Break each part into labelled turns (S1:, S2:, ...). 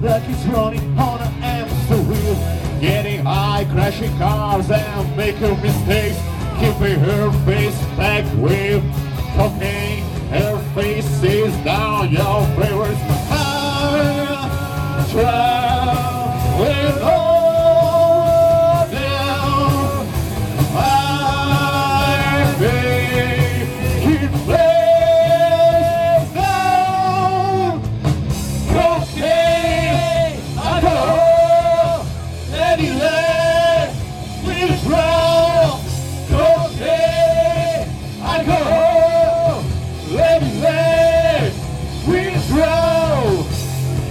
S1: like he's running on an hamster wheel. Getting high, crashing cars and making mistakes. Keeping her face back with cocaine. Her face is down your favorite. I'm traveling all down. I may keep place down. Cocaine, alcohol, anywhere we drown. Cocaine, alcohol, anywhere we drown.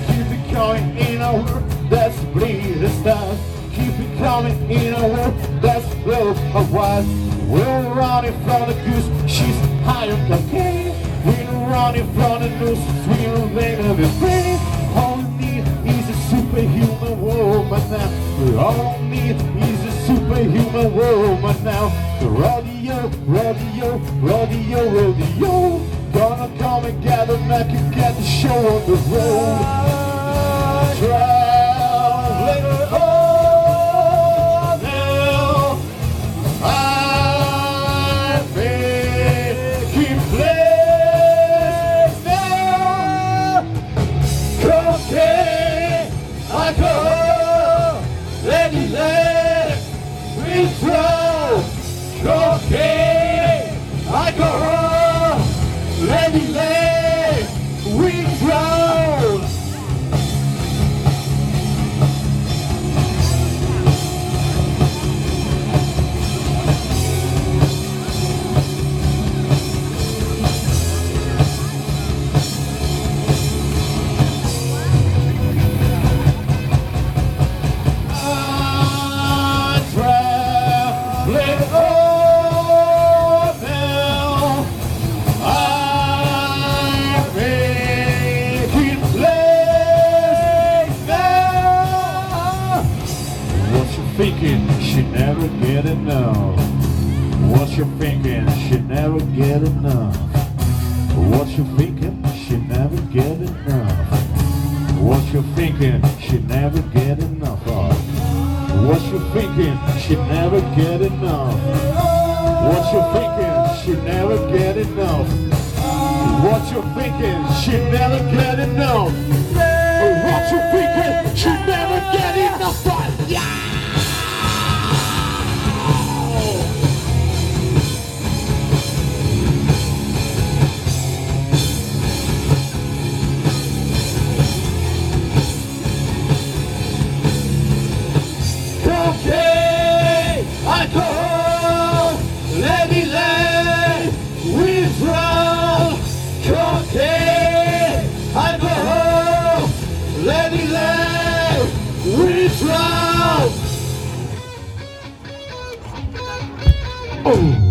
S1: Keep it coming in a world that's bleeding stars. Keep it coming in a world that's full of wise. We're running from the goose, she's high on cocaine. We're running from the noose, we're laying of his brain. All we need is a superhuman woman now. All we need is a superhuman woman now. Rodeo, rodeo, rodeo, rodeo. Gonna come and gather back and get the show on the road. Traveling all now. I may keep place now. Cocaine, alcohol, let we throw. Cocaine, alcohol, let we drown. Thinking she never get enough. What you thinking? She never get enough. What you thinking? She never get enough. What you thinking? She never get enough. What you thinking? She never get enough. What you thinking? She never get enough. What you thinking? She never get enough. What you thinking? She never get enough. Yeah. Cocaine, alcohol, let we drown. Cocaine, alcohol, let we drown. Oh.